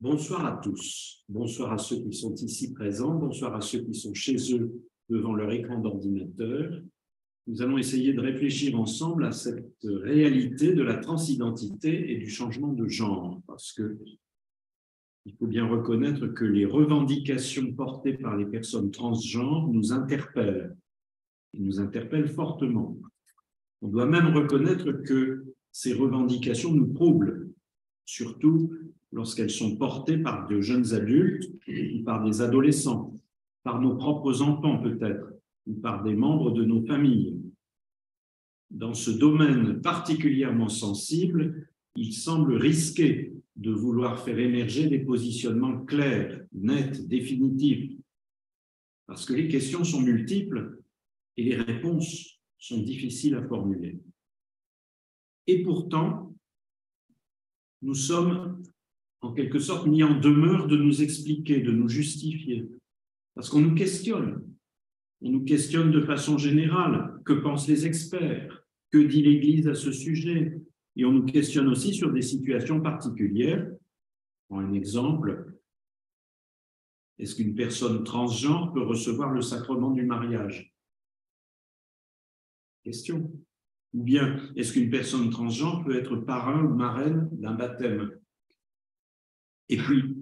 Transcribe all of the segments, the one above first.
Bonsoir à tous. Bonsoir à ceux qui sont ici présents. Bonsoir à ceux qui sont chez eux devant leur écran d'ordinateur. Nous allons essayer de réfléchir ensemble à cette réalité de la transidentité et du changement de genre, parce que il faut bien reconnaître que les revendications portées par les personnes transgenres nous interpellent fortement. On doit même reconnaître que ces revendications nous troublent, surtout lorsqu'elles sont portées par de jeunes adultes ou par des adolescents, par nos propres enfants peut-être, ou par des membres de nos familles. Dans ce domaine particulièrement sensible, il semble risqué de vouloir faire émerger des positionnements clairs, nets, définitifs, parce que les questions sont multiples et les réponses sont difficiles à formuler. Et pourtant, nous sommes en quelque sorte mis en demeure de nous expliquer, de nous justifier, parce qu'on nous questionne. On nous questionne de façon générale. Que pensent les experts? Que dit l'Église à ce sujet? Et on nous questionne aussi sur des situations particulières. Pour un exemple, est-ce qu'une personne transgenre peut recevoir le sacrement du mariage? Question. Ou bien, est-ce qu'une personne transgenre peut être parrain ou marraine d'un baptême? Et puis,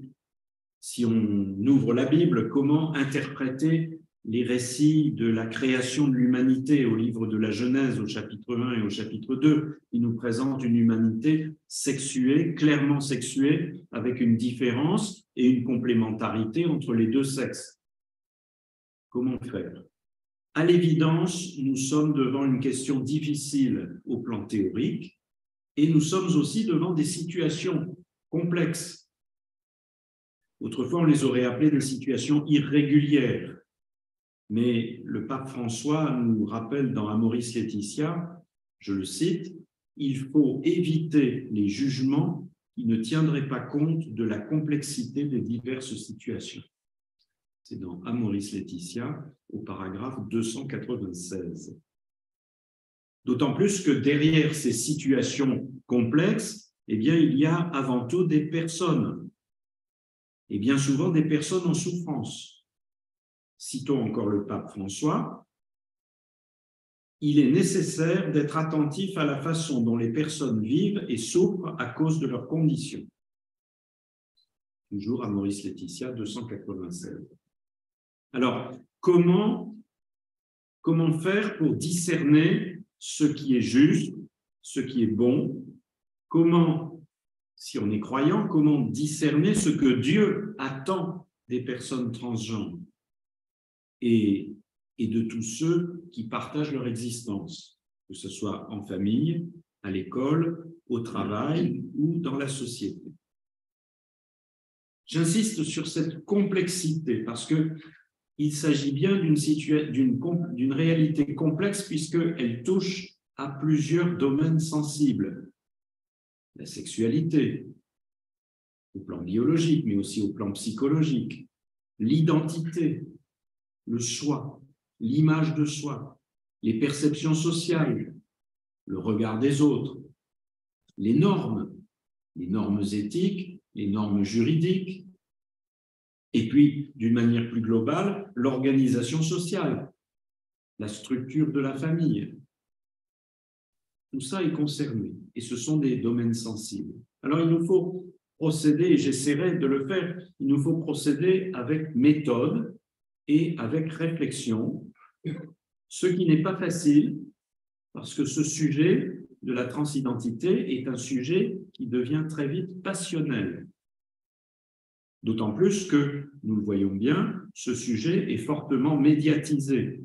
si on ouvre la Bible, comment interpréter les récits de la création de l'humanité au livre de la Genèse, au chapitre 1 et au chapitre 2, qui nous présentent une humanité sexuée, clairement sexuée, avec une différence et une complémentarité entre les deux sexes. Comment faire? À l'évidence, nous sommes devant une question difficile au plan théorique et nous sommes aussi devant des situations complexes. Autrefois, on les aurait appelées des situations irrégulières. Mais le pape François nous rappelle dans Amoris Laetitia, je le cite, « Il faut éviter les jugements qui ne tiendraient pas compte de la complexité des diverses situations. » C'est dans Amoris Laetitia, au paragraphe 296. D'autant plus que derrière ces situations complexes, eh bien, il y a avant tout des personnes, et bien souvent des personnes en souffrance. Citons encore le pape François, il est nécessaire d'être attentif à la façon dont les personnes vivent et souffrent à cause de leurs conditions. Toujours Amoris Laetitia 296. Alors, comment faire pour discerner ce qui est juste, ce qui est bon? Comment, si on est croyant, comment discerner ce que Dieu attend des personnes transgenres et de tous ceux qui partagent leur existence, que ce soit en famille, à l'école, au travail ou dans la société. J'insiste sur cette complexité parce qu'il s'agit bien d'une réalité complexe puisqu'elle touche à plusieurs domaines sensibles. La sexualité, au plan biologique, mais aussi au plan psychologique, l'identité, le soi, l'image de soi, les perceptions sociales, le regard des autres, les normes éthiques, les normes juridiques, et puis, d'une manière plus globale, l'organisation sociale, la structure de la famille. Tout ça est concerné, et ce sont des domaines sensibles. Alors, il nous faut procéder, et j'essaierai de le faire, il nous faut procéder avec méthode et avec réflexion, ce qui n'est pas facile, parce que ce sujet de la transidentité est un sujet qui devient très vite passionnel. D'autant plus que, nous le voyons bien, ce sujet est fortement médiatisé.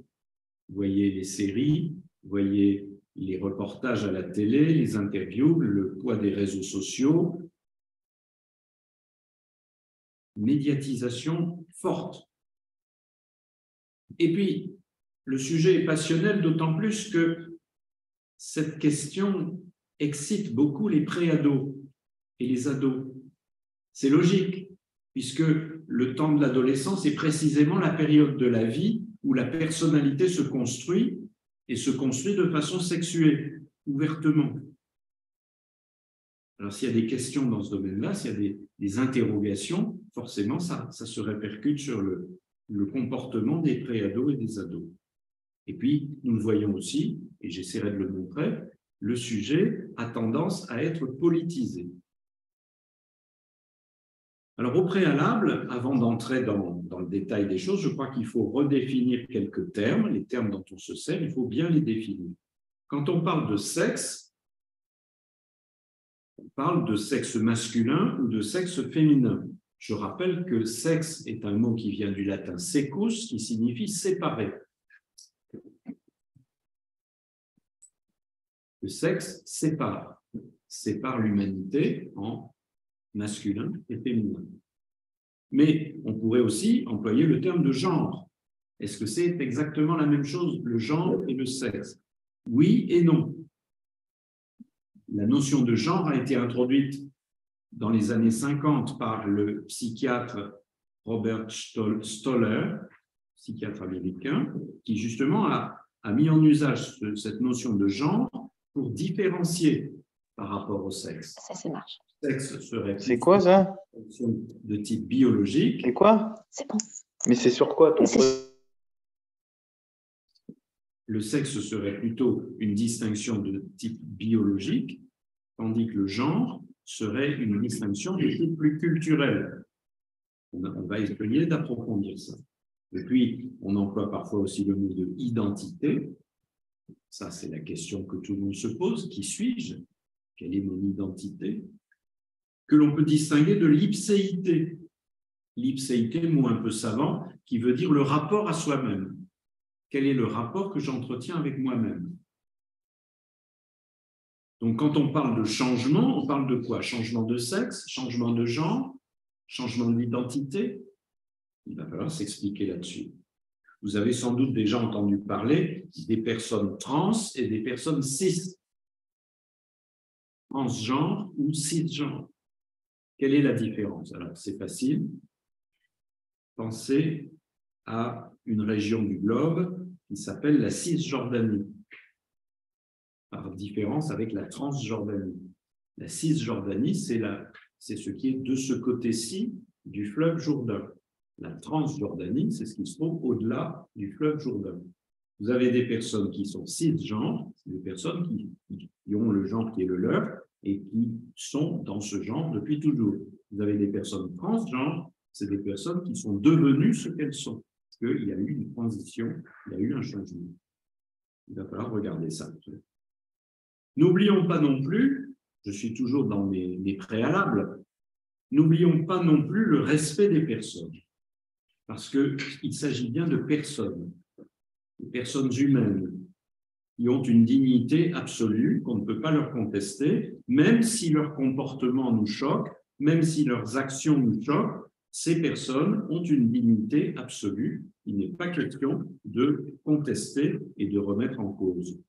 Vous voyez les séries, vous voyez les reportages à la télé, les interviews, le poids des réseaux sociaux. Médiatisation forte. Et puis, le sujet est passionnel, d'autant plus que cette question excite beaucoup les pré-ados et les ados. C'est logique, puisque le temps de l'adolescence est précisément la période de la vie où la personnalité se construit et se construit de façon sexuée, ouvertement. Alors, s'il y a des questions dans ce domaine-là, s'il y a des interrogations, forcément, ça se répercute sur le comportement des préados et des ados. Et puis, nous le voyons aussi, et j'essaierai de le montrer, le sujet a tendance à être politisé. Alors, au préalable, avant d'entrer dans le détail des choses, je crois qu'il faut redéfinir quelques termes. Les termes dont on se sert, il faut bien les définir. Quand on parle de sexe, on parle de sexe masculin ou de sexe féminin. Je rappelle que sexe est un mot qui vient du latin secus, qui signifie séparer. Le sexe sépare l'humanité en masculin et féminin. Mais on pourrait aussi employer le terme de genre. Est-ce que c'est exactement la même chose, le genre et le sexe? Oui et non. La notion de genre a été introduite dans les années 50 par le psychiatre Robert Stoller, psychiatre américain, qui justement a mis en usage cette notion de genre pour différencier par rapport au sexe. Ça marche. Sexe serait C'est quoi ça? de type biologique. C'est quoi? C'est bon. Mais c'est sur quoi ton Le sexe serait plutôt une distinction de type biologique, tandis que le genre serait une distinction de type plus culturel. On va essayer d'approfondir ça. Et puis, on emploie parfois aussi le mot de identité. Ça, c'est la question que tout le monde se pose. Qui suis-je? Quelle est mon identité? Que l'on peut distinguer de l'ipséité. L'ipséité, mot un peu savant, qui veut dire le rapport à soi-même. Quel est le rapport que j'entretiens avec moi-même? Donc, quand on parle de changement, on parle de quoi? Changement de sexe, changement de genre, changement d'identité? Il va falloir s'expliquer là-dessus. Vous avez sans doute déjà entendu parler des personnes trans et des personnes cis. Transgenre ou cisgenre. Quelle est la différence? Alors, c'est facile. Pensez à une région du globe qui s'appelle la Cisjordanie, par différence avec la Transjordanie. La Cisjordanie, c'est ce qui est de ce côté-ci du fleuve Jourdain. La Transjordanie, c'est ce qui se trouve au-delà du fleuve Jourdain. Vous avez des personnes qui sont cisgenres, des personnes qui ont le genre qui est le leur et qui sont dans ce genre depuis toujours. Vous avez des personnes transgenres, c'est des personnes qui sont devenues ce qu'elles sont. Parce qu'il y a eu une transition, il y a eu un changement. Il va falloir regarder ça. N'oublions pas non plus, je suis toujours dans mes préalables, n'oublions pas non plus le respect des personnes. Parce qu'il s'agit bien de personnes humaines, qui ont une dignité absolue qu'on ne peut pas leur contester, même si leur comportement nous choque, même si leurs actions nous choquent, ces personnes ont une dignité absolue. Il n'est pas question de contester et de remettre en cause.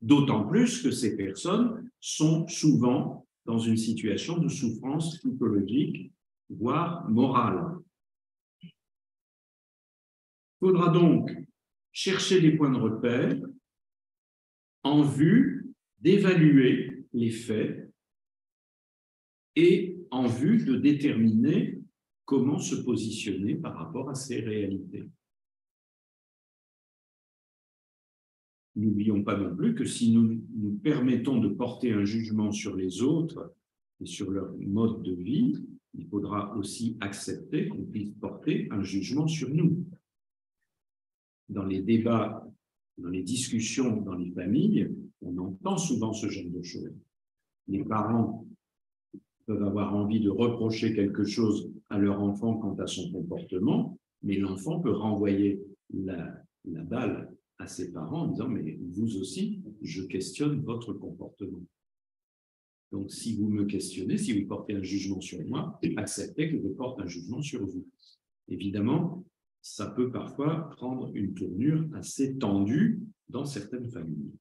D'autant plus que ces personnes sont souvent dans une situation de souffrance psychologique, voire morale. Il faudra donc chercher des points de repère en vue d'évaluer les faits et en vue de déterminer comment se positionner par rapport à ces réalités. N'oublions pas non plus que si nous nous permettons de porter un jugement sur les autres et sur leur mode de vie, il faudra aussi accepter qu'on puisse porter un jugement sur nous. Dans les débats, dans les discussions dans les familles, on entend souvent ce genre de choses. Les parents peuvent avoir envie de reprocher quelque chose à leur enfant quant à son comportement, mais l'enfant peut renvoyer la balle à ses parents en disant « mais vous aussi, je questionne votre comportement ». Donc, si vous me questionnez, si vous portez un jugement sur moi, acceptez que je porte un jugement sur vous. Évidemment, ça peut parfois prendre une tournure assez tendue dans certaines familles.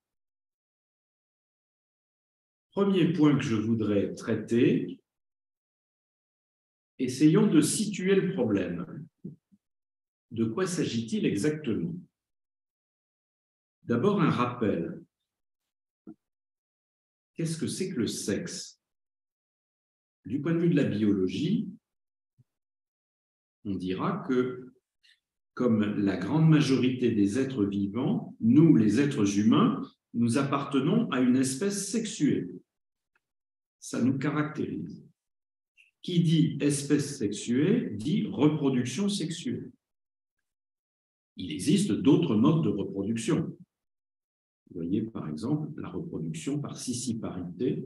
Premier point que je voudrais traiter, essayons de situer le problème. De quoi s'agit-il exactement? D'abord, un rappel. Qu'est-ce que c'est que le sexe? Du point de vue de la biologie, on dira que, comme la grande majorité des êtres vivants, nous, les êtres humains, nous appartenons à une espèce sexuée. Ça nous caractérise. Qui dit espèce sexuée dit reproduction sexuée. Il existe d'autres modes de reproduction. Vous voyez, par exemple, la reproduction par scissiparité,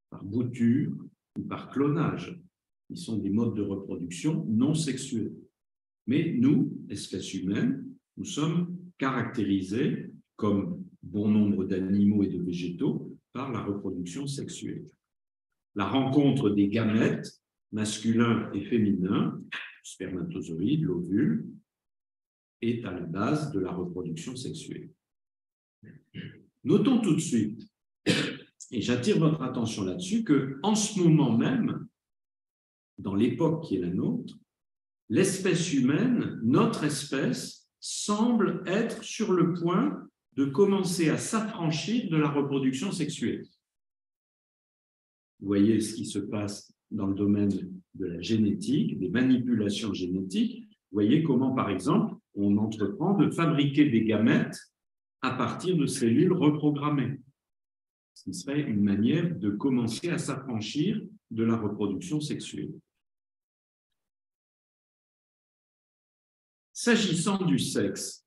par bouture ou par clonage. Ils sont des modes de reproduction non sexués. Mais nous, espèces humaines, nous sommes caractérisés, comme bon nombre d'animaux et de végétaux, par la reproduction sexuée. La rencontre des gamètes, masculins et féminins, spermatozoïdes, l'ovule, est à la base de la reproduction sexuée. Notons tout de suite, et j'attire votre attention là-dessus, qu'en ce moment même, dans l'époque qui est la nôtre, l'espèce humaine, notre espèce, semble être sur le point de commencer à s'affranchir de la reproduction sexuelle. Vous voyez ce qui se passe dans le domaine de la génétique, des manipulations génétiques. Vous voyez comment, par exemple, on entreprend de fabriquer des gamètes à partir de cellules reprogrammées. Ce qui serait une manière de commencer à s'affranchir de la reproduction sexuelle. S'agissant du sexe,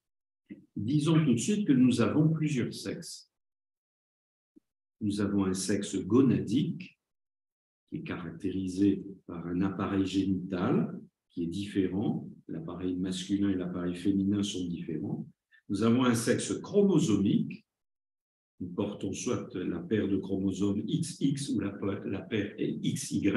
disons tout de suite que nous avons plusieurs sexes. Nous avons un sexe gonadique, qui est caractérisé par un appareil génital qui est différent. L'appareil masculin et l'appareil féminin sont différents. Nous avons un sexe chromosomique. Nous portons soit la paire de chromosomes XX ou la paire XY,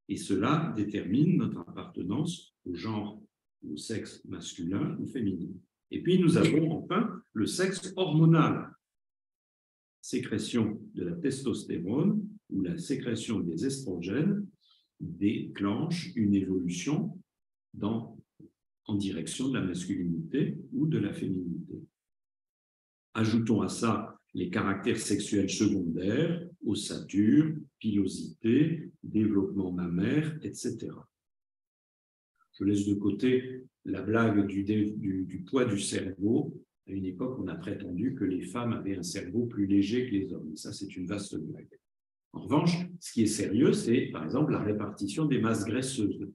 et cela détermine notre appartenance au genre, au sexe masculin ou féminin. Et puis nous avons enfin le sexe hormonal. Sécrétion de la testostérone ou la sécrétion des estrogènes déclenche une évolution en direction de la masculinité ou de la féminité. Ajoutons à ça les caractères sexuels secondaires, ossature, pilosité, développement mammaire, etc. Je laisse de côté la blague du poids du cerveau. À une époque, on a prétendu que les femmes avaient un cerveau plus léger que les hommes. Ça, c'est une vaste blague. En revanche, ce qui est sérieux, c'est, par exemple, la répartition des masses graisseuses.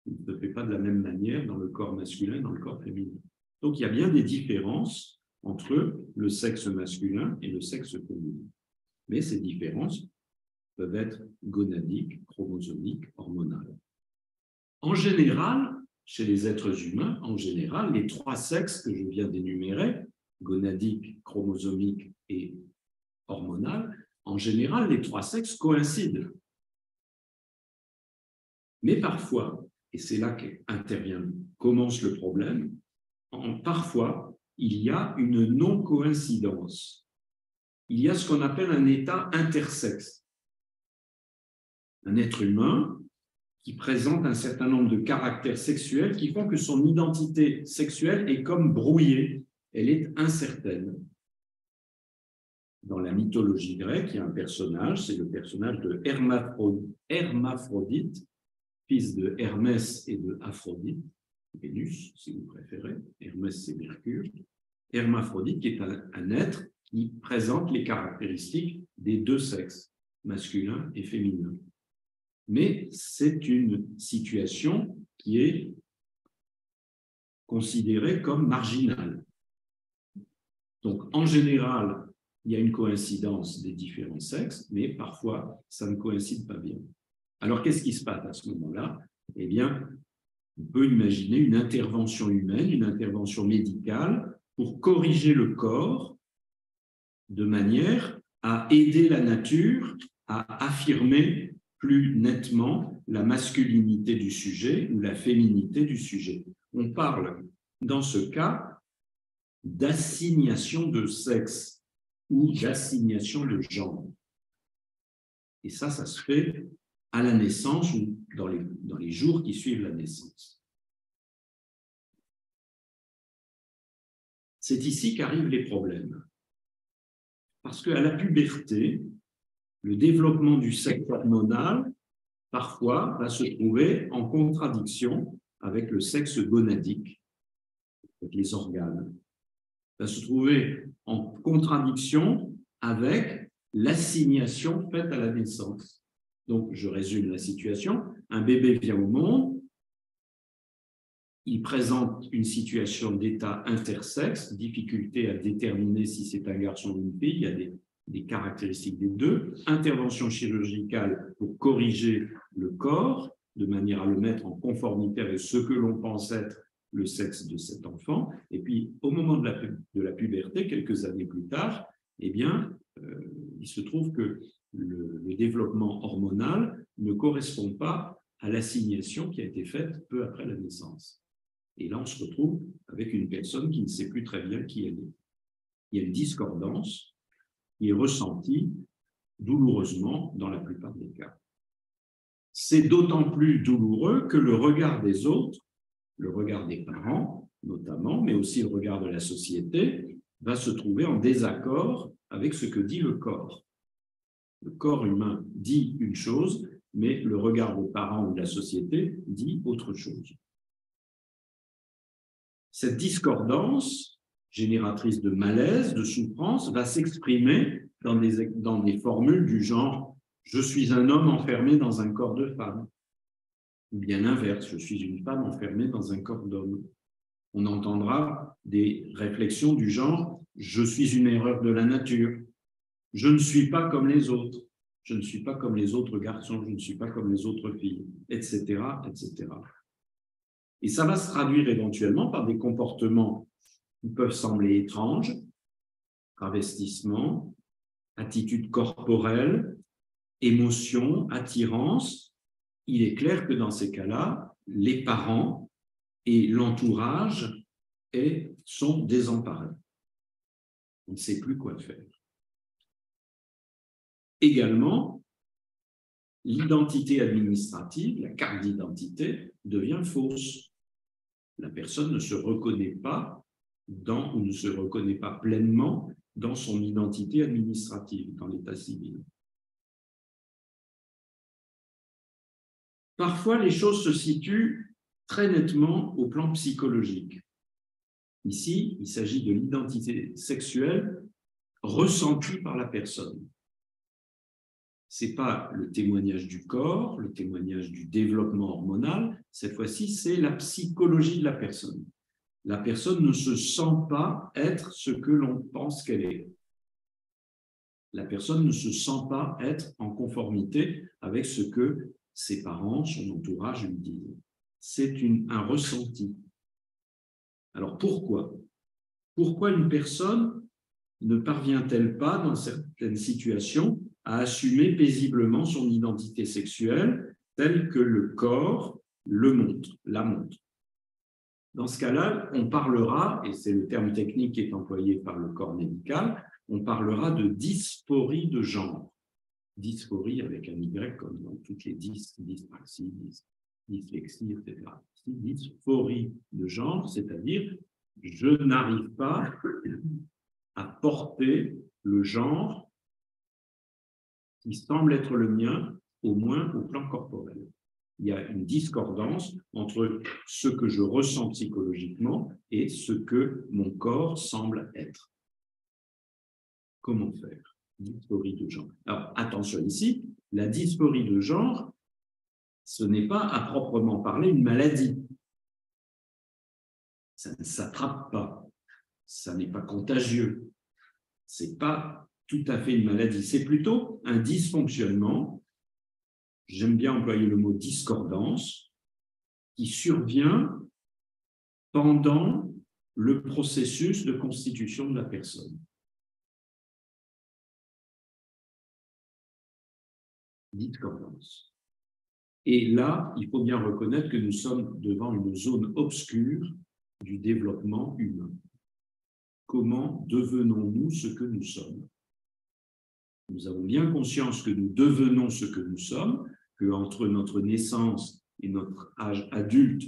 Il ne se fait pas de la même manière dans le corps masculin et dans le corps féminin. Donc, il y a bien des différences entre le sexe masculin et le sexe féminin. Mais ces différences peuvent être gonadiques, chromosomiques, hormonales. En général, chez les êtres humains, en général, les trois sexes que je viens d'énumérer, gonadique, chromosomique et hormonal, en général, les trois sexes coïncident. Mais parfois, et c'est là commence le problème, parfois, il y a une non-coïncidence. Il y a ce qu'on appelle un état intersexe. Un être humain qui présente un certain nombre de caractères sexuels qui font que son identité sexuelle est comme brouillée, elle est incertaine. Dans la mythologie grecque, il y a un personnage, c'est le personnage de Hermaphrodite, fils de Hermès et de Aphrodite, Vénus, si vous préférez. Hermès, c'est Mercure. Hermaphrodite, qui est un être qui présente les caractéristiques des deux sexes, masculin et féminin. Mais c'est une situation qui est considérée comme marginale. Donc, en général, il y a une coïncidence des différents sexes, mais parfois, ça ne coïncide pas bien. Alors, qu'est-ce qui se passe à ce moment-là? Eh bien, on peut imaginer une intervention humaine, une intervention médicale pour corriger le corps de manière à aider la nature à affirmer plus nettement la masculinité du sujet ou la féminité du sujet. On parle, dans ce cas, d'assignation de sexe ou d'assignation de genre. Et ça se fait à la naissance ou dans les jours qui suivent la naissance. C'est ici qu'arrivent les problèmes. Parce qu'à la puberté, le développement du sexe hormonal parfois, va se trouver en contradiction avec le sexe gonadique, avec les organes, va se trouver en contradiction avec l'assignation faite à la naissance. Donc, je résume la situation. Un bébé vient au monde, il présente une situation d'état intersexe, difficulté à déterminer si c'est un garçon ou une fille, il y a des caractéristiques des deux, intervention chirurgicale pour corriger le corps, de manière à le mettre en conformité avec ce que l'on pense être le sexe de cet enfant, et puis au moment de la puberté, quelques années plus tard, eh bien, il se trouve que le développement hormonal ne correspond pas à l'assignation qui a été faite peu après la naissance. Et là, on se retrouve avec une personne qui ne sait plus très bien qui elle est. Il y a une discordance qui est ressentie douloureusement dans la plupart des cas. C'est d'autant plus douloureux que le regard des autres, le regard des parents notamment, mais aussi le regard de la société, va se trouver en désaccord avec ce que dit le corps. Le corps humain dit une chose, mais le regard des parents ou de la société dit autre chose. Cette discordance, génératrice de malaise, de souffrance, va s'exprimer dans des formules du genre « je suis un homme enfermé dans un corps de femme » ou bien l'inverse, « je suis une femme enfermée dans un corps d'homme ». On entendra des réflexions du genre « je suis une erreur de la nature »,« je ne suis pas comme les autres »,« je ne suis pas comme les autres garçons »,« je ne suis pas comme les autres filles », etc., etc. Et ça va se traduire éventuellement par des comportements qui peuvent sembler étranges, travestissement, attitude corporelle, émotion, attirance. Il est clair que dans ces cas-là, les parents et l'entourage sont désemparés. On ne sait plus quoi faire. Également, l'identité administrative, la carte d'identité, devient fausse. La personne ne se reconnaît pas ou ne se reconnaît pas pleinement dans son identité administrative, dans l'état civil. Parfois, les choses se situent très nettement au plan psychologique. Ici, il s'agit de l'identité sexuelle ressentie par la personne. Ce n'est pas le témoignage du corps, le témoignage du développement hormonal. Cette fois-ci, c'est la psychologie de la personne. La personne ne se sent pas être ce que l'on pense qu'elle est. La personne ne se sent pas être en conformité avec ce que ses parents, son entourage lui disent. C'est un ressenti. Alors pourquoi? Pourquoi une personne ne parvient-elle pas, dans certaines situations, à assumer paisiblement son identité sexuelle telle que le corps la montre? Dans ce cas-là, on parlera, et c'est le terme technique qui est employé par le corps médical, on parlera de dysphorie de genre. Dysphorie avec un Y, comme dans toutes les dyspraxies, dyslexie, etc. Dysphorie de genre, c'est-à-dire je n'arrive pas à porter le genre qui semble être le mien, au moins au plan corporel. Il y a une discordance entre ce que je ressens psychologiquement et ce que mon corps semble être. Comment faire? Dysphorie de genre. Alors, attention ici, la dysphorie de genre, ce n'est pas à proprement parler une maladie. Ça ne s'attrape pas. Ça n'est pas contagieux. Ce n'est pas tout à fait une maladie. C'est plutôt un dysfonctionnement. J'aime bien employer le mot discordance, qui survient pendant le processus de constitution de la personne. Discordance. Et là, il faut bien reconnaître que nous sommes devant une zone obscure du développement humain. Comment devenons-nous ce que nous sommes? Nous avons bien conscience que nous devenons ce que nous sommes, qu'entre notre naissance et notre âge adulte,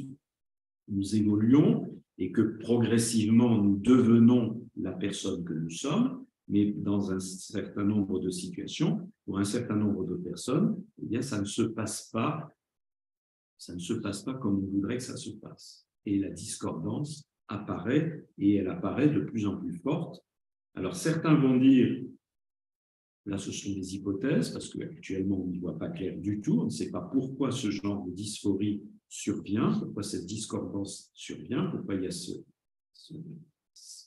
nous évoluons et que progressivement nous devenons la personne que nous sommes, Mais dans un certain nombre de situations, pour un certain nombre de personnes, eh bien, ça ne se passe pas comme on voudrait que ça se passe. Et la discordance apparaît, et elle apparaît de plus en plus forte. Alors, certains vont dire, là, ce sont des hypothèses, parce qu'actuellement, on n'y voit pas clair du tout, on ne sait pas pourquoi ce genre de dysphorie survient, pourquoi cette discordance survient, pourquoi il y a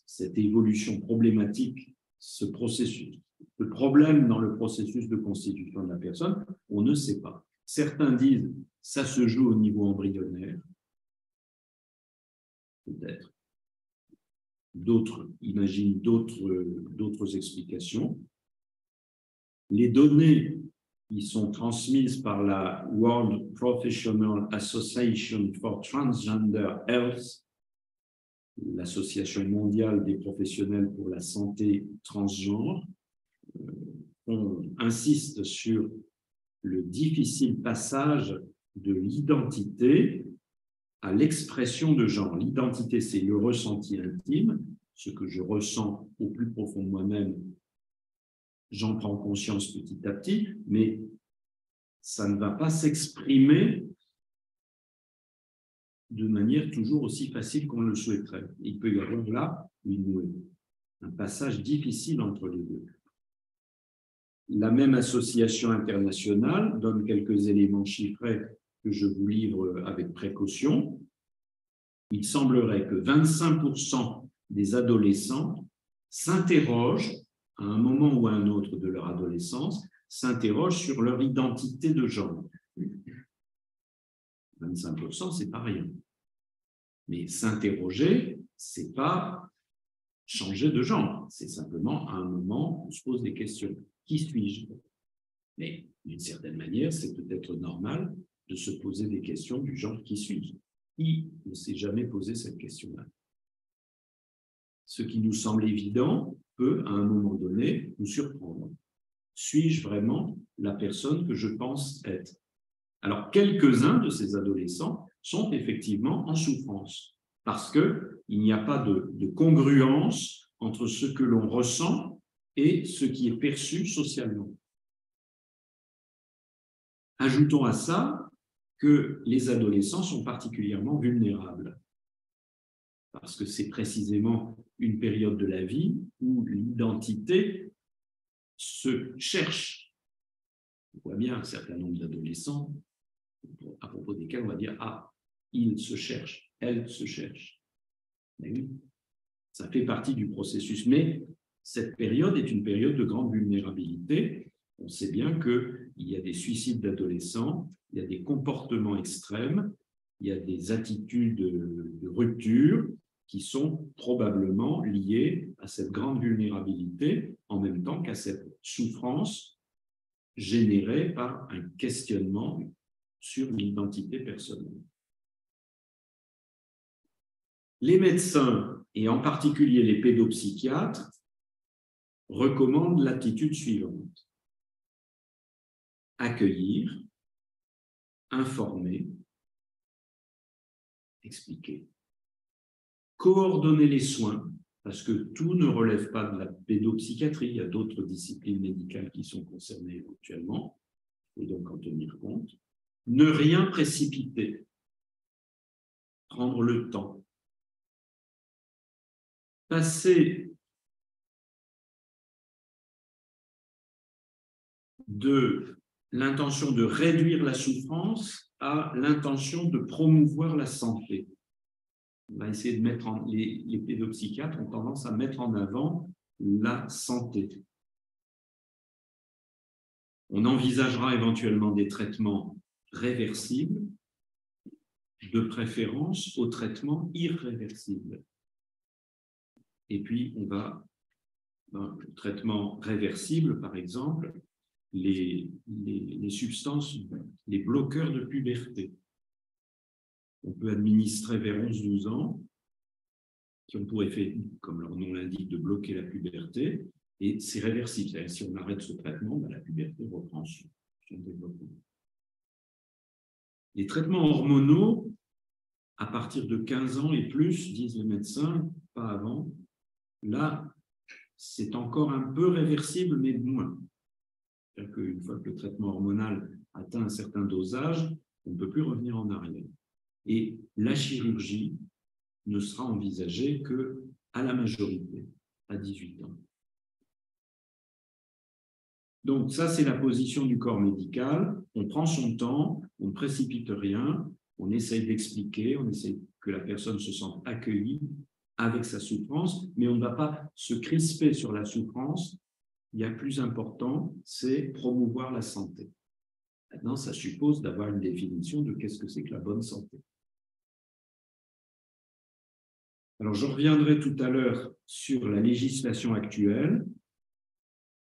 cette évolution problématique, ce processus, le problème dans le processus de constitution de la personne, on ne sait pas. Certains disent ça se joue au niveau embryonnaire, peut-être. D'autres imaginent d'autres explications. Les données qui sont transmises par la World Professional Association for Transgender Health, l'association mondiale des professionnels pour la santé transgenre, on insiste sur le difficile passage de l'identité à l'expression de genre. L'identité, c'est le ressenti intime, ce que je ressens au plus profond de moi-même, j'en prends conscience petit à petit, mais ça ne va pas s'exprimer de manière toujours aussi facile qu'on le souhaiterait. Il peut y avoir là un passage difficile entre les deux. La même association internationale donne quelques éléments chiffrés que je vous livre avec précaution. Il semblerait que 25% des adolescents s'interrogent, à un moment ou à un autre de leur adolescence, s'interrogent sur leur identité de genre. 25%, c'est pas rien. Mais s'interroger, c'est pas changer de genre. C'est simplement à un moment où on se pose des questions. Qui suis-je? Mais d'une certaine manière, c'est peut-être normal de se poser des questions du genre qui suis-je? Qui ne s'est jamais posé cette question-là? Ce qui nous semble évident peut, à un moment donné, nous surprendre. Suis-je vraiment la personne que je pense être? Alors, quelques-uns de ces adolescents sont effectivement en souffrance parce qu'il n'y a pas de congruence entre ce que l'on ressent et ce qui est perçu socialement. Ajoutons à ça que les adolescents sont particulièrement vulnérables parce que c'est précisément une période de la vie où l'identité se cherche. On voit bien un certain nombre d'adolescents à propos desquels on va dire « Ah, il se cherche, elle se cherche ». Mais oui, ça fait partie du processus. Mais cette période est une période de grande vulnérabilité. On sait bien qu'il y a des suicides d'adolescents, il y a des comportements extrêmes, il y a des attitudes de rupture qui sont probablement liées à cette grande vulnérabilité, en même temps qu'à cette souffrance générée par un questionnement sur l'identité personnelle. Les médecins, et en particulier les pédopsychiatres, recommandent l'attitude suivante: accueillir, informer, expliquer, coordonner les soins, parce que tout ne relève pas de la pédopsychiatrie, il y a d'autres disciplines médicales qui sont concernées éventuellement, et donc en tenir compte, ne rien précipiter, prendre le temps, passer de l'intention de réduire la souffrance à l'intention de promouvoir la santé. On va essayer de mettre les pédopsychiatres ont tendance à mettre en avant la santé. On envisagera éventuellement des traitements réversibles, de préférence aux traitements irréversibles. Et puis, on va, dans le traitement réversible, par exemple, les substances, les bloqueurs de puberté. On peut administrer vers 11-12 ans, qui ont pour effet, comme leur nom l'indique, de bloquer la puberté, et c'est réversible. C'est-à-dire, si on arrête ce traitement, la puberté reprend son développement. Les traitements hormonaux, à partir de 15 ans et plus, disent les médecins, pas avant, là, c'est encore un peu réversible, mais moins. C'est-à-dire qu'une fois que le traitement hormonal atteint un certain dosage, on ne peut plus revenir en arrière. Et la chirurgie ne sera envisagée qu'à la majorité, à 18 ans. Donc ça, c'est la position du corps médical. On prend son temps, on ne précipite rien, on essaye d'expliquer, on essaye que la personne se sente accueillie avec sa souffrance, mais on ne va pas se crisper sur la souffrance. Il y a plus important, c'est promouvoir la santé. Maintenant, ça suppose d'avoir une définition de qu'est-ce que c'est que la bonne santé. Alors, je reviendrai tout à l'heure sur la législation actuelle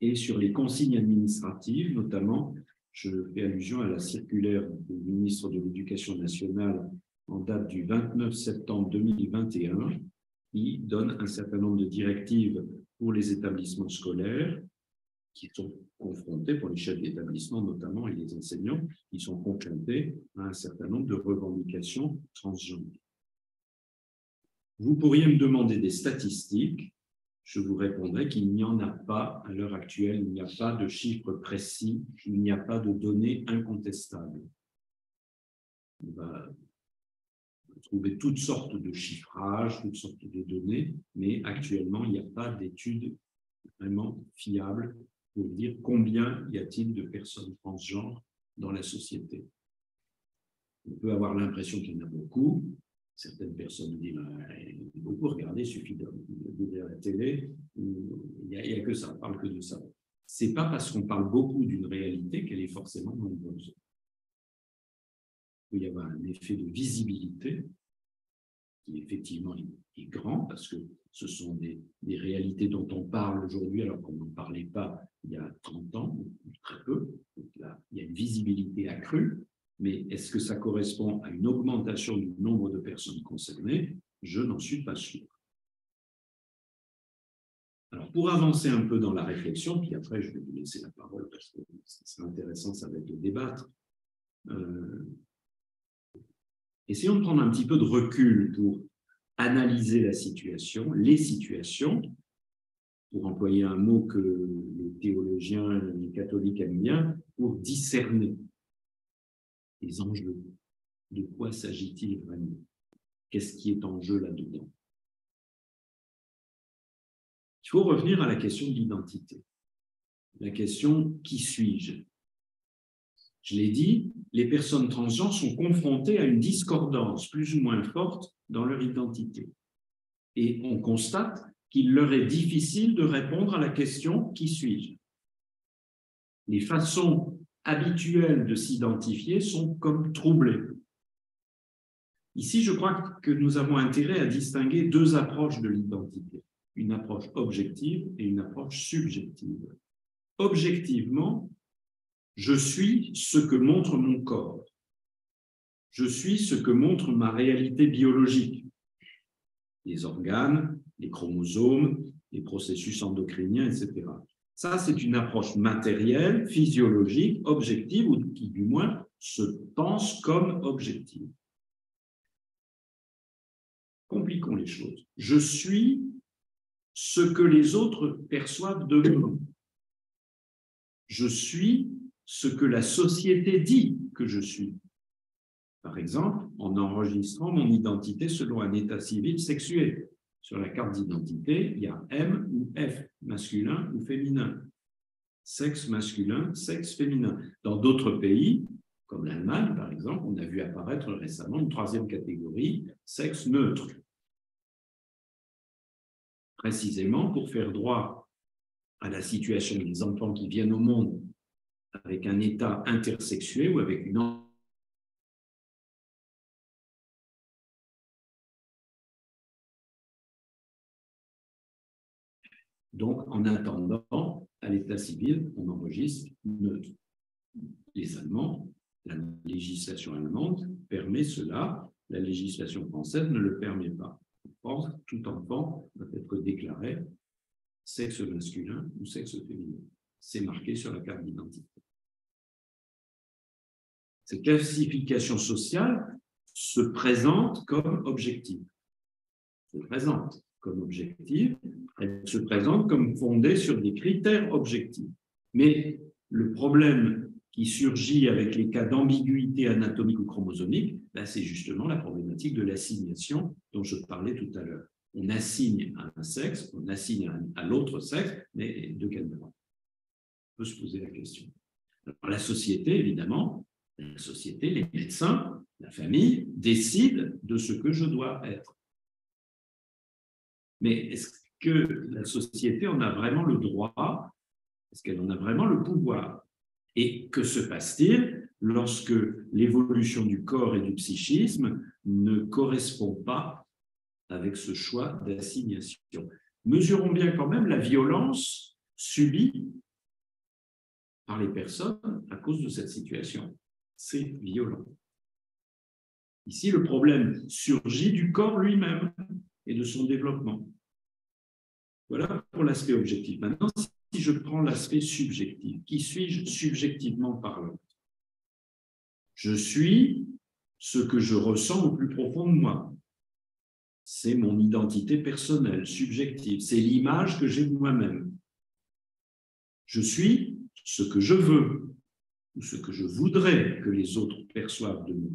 et sur les consignes administratives, notamment, je fais allusion à la circulaire du ministre de l'Éducation nationale en date du 29 septembre 2021, qui donne un certain nombre de directives pour les établissements scolaires qui sont confrontés, pour les chefs d'établissement notamment et les enseignants, qui sont confrontés à un certain nombre de revendications transgenres. Vous pourriez me demander des statistiques, je vous répondrai qu'il n'y en a pas à l'heure actuelle, il n'y a pas de chiffres précis, il n'y a pas de données incontestables. On va trouver toutes sortes de chiffrages, toutes sortes de données, mais actuellement, il n'y a pas d'études vraiment fiables pour dire combien y a-t-il de personnes transgenres dans la société. On peut avoir l'impression qu'il y en a beaucoup. Certaines personnes disent « beaucoup, regardez, il suffit d'ouvrir la télé, il n'y a que ça, on ne parle que de ça ». Ce n'est pas parce qu'on parle beaucoup d'une réalité qu'elle est forcément nombreuse. Il peut y avoir un effet de visibilité qui effectivement est grand, parce que ce sont des réalités dont on parle aujourd'hui alors qu'on n'en parlait pas il y a 30 ans, ou très peu. Donc là, il y a une visibilité accrue, mais est-ce que ça correspond à une augmentation du nombre de personnes concernées? Je n'en suis pas sûr. Alors, pour avancer un peu dans la réflexion, puis après je vais vous laisser la parole parce que c'est intéressant, ça va être de débattre. Essayons de prendre un petit peu de recul pour analyser la situation, les situations, pour employer un mot que les théologiens, les catholiques aiment bien, pour discerner les enjeux. De quoi s'agit-il vraiment? Qu'est-ce qui est en jeu là-dedans? Il faut revenir à la question de l'identité. La question « qui suis-je » Je l'ai dit, les personnes transgenres sont confrontées à une discordance plus ou moins forte dans leur identité. Et on constate qu'il leur est difficile de répondre à la question « qui suis-je » Les façons habituelles de s'identifier sont comme troublées. Ici, je crois que nous avons intérêt à distinguer deux approches de l'identité, une approche objective et une approche subjective. Objectivement, je suis ce que montre mon corps. Je suis ce que montre ma réalité biologique. Les organes, les chromosomes, les processus endocriniens, etc. Ça, c'est une approche matérielle, physiologique, objective, ou qui, du moins, se pense comme objective. Compliquons les choses. Je suis ce que les autres perçoivent de moi. Je suis ce que la société dit que je suis. Par exemple, en enregistrant mon identité selon un état civil sexué. Sur la carte d'identité, il y a M ou F, masculin ou féminin. Sexe masculin, sexe féminin. Dans d'autres pays, comme l'Allemagne par exemple, on a vu apparaître récemment une troisième catégorie, sexe neutre. Précisément pour faire droit à la situation des enfants qui viennent au monde avec un état intersexué ou avec une Donc, en attendant, à l'état civil, on enregistre neutre. Les Allemands, la législation allemande permet cela, la législation française ne le permet pas. En France, tout enfant doit être déclaré sexe masculin ou sexe féminin. C'est marqué sur la carte d'identité. Cette classification sociale se présente comme objective. Se présente comme objective, elle se présente comme fondée sur des critères objectifs. Mais le problème qui surgit avec les cas d'ambiguïté anatomique ou chromosomique, ben c'est justement la problématique de l'assignation dont je parlais tout à l'heure. On assigne à un sexe, on assigne à l'autre sexe, mais de quel droit? On peut se poser la question. Alors, la société, évidemment, la société, les médecins, la famille décident de ce que je dois être. Mais est-ce que la société en a vraiment le droit? Est-ce qu'elle en a vraiment le pouvoir? Et que se passe-t-il lorsque l'évolution du corps et du psychisme ne correspond pas avec ce choix d'assignation? Mesurons bien quand même la violence subie par les personnes à cause de cette situation. C'est violent. Ici, le problème surgit du corps lui-même et de son développement. Voilà pour l'aspect objectif. Maintenant, si je prends l'aspect subjectif, qui suis-je subjectivement parlant? Je suis ce que je ressens au plus profond de moi. C'est mon identité personnelle, subjective. C'est l'image que j'ai de moi-même. Je suis ce que je veux ou ce que je voudrais que les autres perçoivent de moi.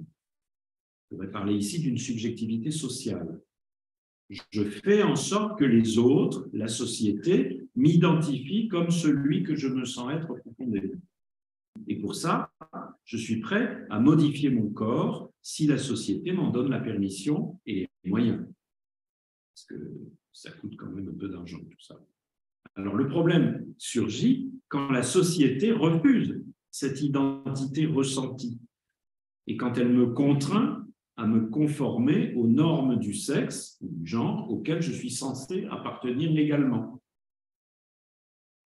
Je pourrais parler ici d'une subjectivité sociale. Je fais en sorte que les autres, la société, m'identifient comme celui que je me sens être profondément. Et pour ça, je suis prêt à modifier mon corps si la société m'en donne la permission et les moyens. Parce que ça coûte quand même un peu d'argent, tout ça. Alors, le problème surgit quand la société refuse cette identité ressentie et quand elle me contraint à me conformer aux normes du sexe ou du genre auquel je suis censé appartenir légalement.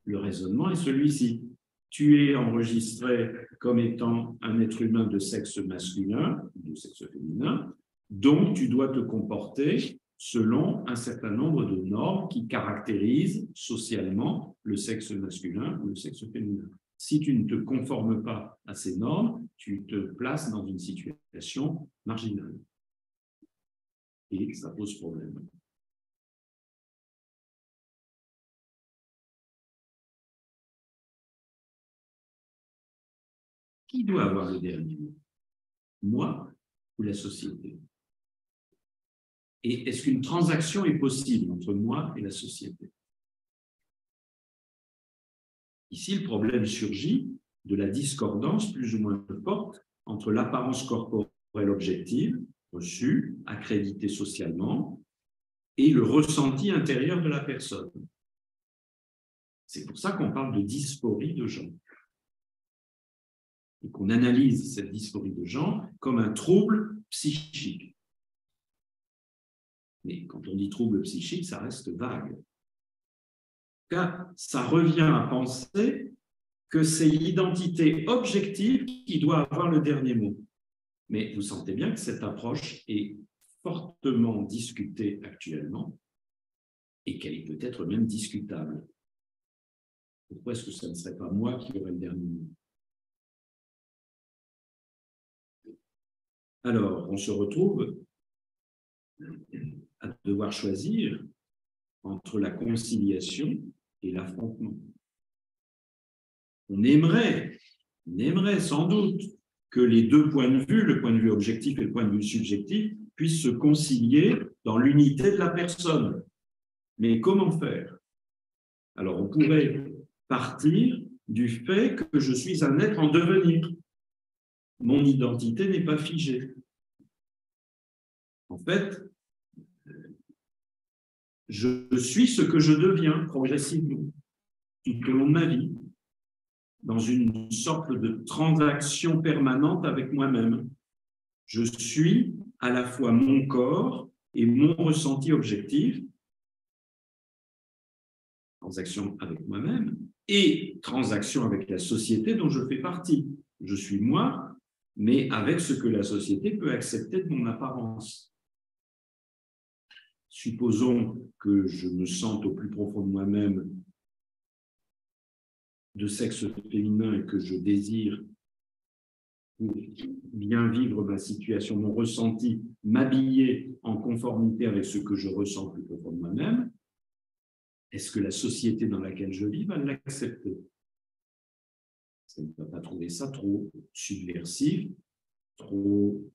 Le raisonnement est celui-ci. Tu es enregistré comme étant un être humain de sexe masculin ou de sexe féminin, donc tu dois te comporter selon un certain nombre de normes qui caractérisent socialement le sexe masculin ou le sexe féminin. Si tu ne te conformes pas à ces normes, tu te places dans une situation marginale. Et ça pose problème. Qui doit avoir le dernier mot? Moi ou la société? Et est-ce qu'une transaction est possible entre moi et la société? Ici, le problème surgit de la discordance plus ou moins forte entre l'apparence corporelle objective, reçue, accréditée socialement, et le ressenti intérieur de la personne. C'est pour ça qu'on parle de dysphorie de genre. Et qu'on analyse cette dysphorie de genre comme un trouble psychique. Mais quand on dit trouble psychique, ça reste vague. Car ça revient à penser que c'est l'identité objective qui doit avoir le dernier mot. Mais vous sentez bien que cette approche est fortement discutée actuellement et qu'elle est peut-être même discutable. Pourquoi est-ce que ça ne serait pas moi qui aurais le dernier mot? Alors, on se retrouve à devoir choisir entre la conciliation et l'affrontement. On aimerait sans doute que les deux points de vue, le point de vue objectif et le point de vue subjectif, puissent se concilier dans l'unité de la personne. Mais comment faire? Alors, on pourrait partir du fait que je suis un être en devenir. Mon identité n'est pas figée. En fait, je suis ce que je deviens progressivement tout au long de ma vie, dans une sorte de transaction permanente avec moi-même. Je suis à la fois mon corps et mon ressenti objectif, transaction avec moi-même, et transaction avec la société dont je fais partie. Je suis moi, mais avec ce que la société peut accepter de mon apparence. Supposons que je me sente au plus profond de moi-même de sexe féminin et que je désire pour bien vivre ma situation, mon ressenti, m'habiller en conformité avec ce que je ressens plus profond de moi-même, est-ce que la société dans laquelle je vis va l'accepter? Elle ne va pas trouver ça trop subversif, trop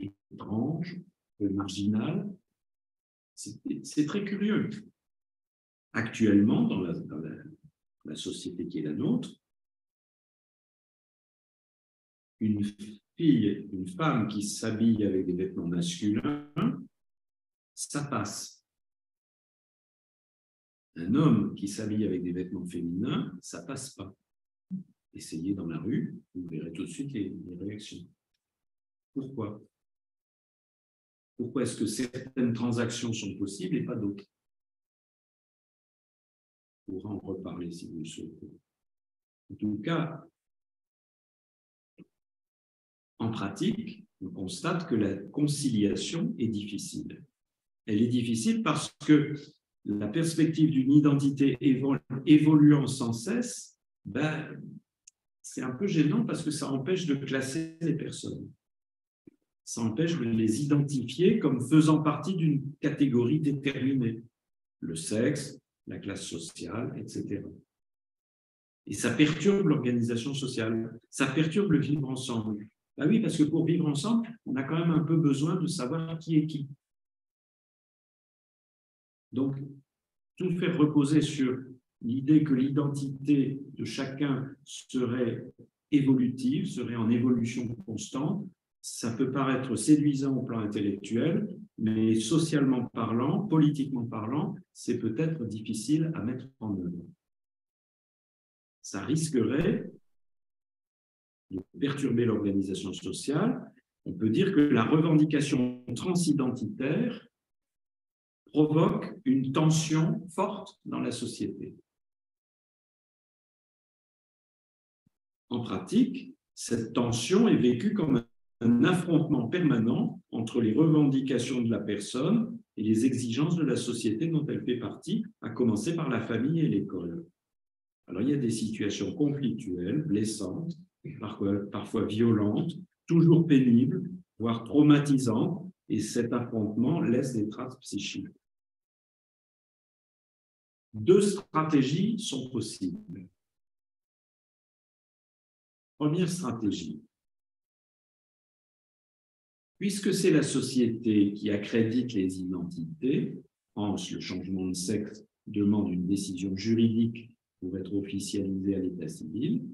étrange, marginal. C'est très curieux. Actuellement, dans la société qui est la nôtre, une fille, une femme qui s'habille avec des vêtements masculins, ça passe. Un homme qui s'habille avec des vêtements féminins, ça passe pas. Essayez dans la rue, vous verrez tout de suite les réactions. Pourquoi? Pourquoi est-ce que certaines transactions sont possibles et pas d'autres? On pourra en reparler si vous le souhaitez. En tout cas, en pratique, on constate que la conciliation est difficile. Elle est difficile parce que la perspective d'une identité évoluant sans cesse, c'est un peu gênant parce que ça empêche de classer les personnes. Ça empêche de les identifier comme faisant partie d'une catégorie déterminée. Le sexe, la classe sociale, etc. Et ça perturbe l'organisation sociale, ça perturbe le vivre ensemble. Ben oui, parce que pour vivre ensemble, on a quand même un peu besoin de savoir qui est qui. Donc, tout faire reposer sur l'idée que l'identité de chacun serait évolutive, serait en évolution constante, ça peut paraître séduisant au plan intellectuel, mais socialement parlant, politiquement parlant, c'est peut-être difficile à mettre en œuvre. Ça risquerait de perturber l'organisation sociale. On peut dire que la revendication transidentitaire provoque une tension forte dans la société. En pratique, cette tension est vécue comme un affrontement permanent entre les revendications de la personne et les exigences de la société dont elle fait partie, à commencer par la famille et l'école. Alors, il y a des situations conflictuelles, blessantes, parfois violentes, toujours pénibles, voire traumatisantes, et cet affrontement laisse des traces psychiques. Deux stratégies sont possibles. Première stratégie. Puisque c'est la société qui accrédite les identités, France, le changement de sexe demande une décision juridique pour être officialisé à l'état civil,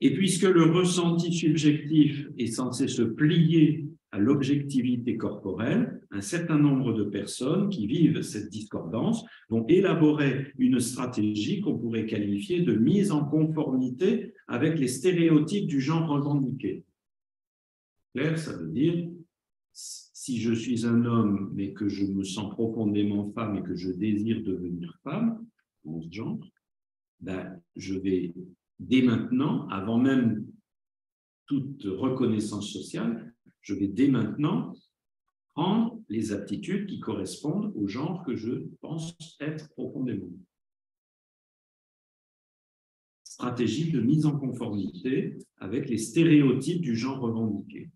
et puisque le ressenti subjectif est censé se plier à l'objectivité corporelle, un certain nombre de personnes qui vivent cette discordance vont élaborer une stratégie qu'on pourrait qualifier de mise en conformité avec les stéréotypes du genre revendiqué. Clair, ça veut dire, si je suis un homme, mais que je me sens profondément femme et que je désire devenir femme, en ce genre, je vais dès maintenant, avant même toute reconnaissance sociale, je vais dès maintenant prendre les aptitudes qui correspondent au genre que je pense être profondément. Stratégie de mise en conformité avec les stéréotypes du genre revendiqué.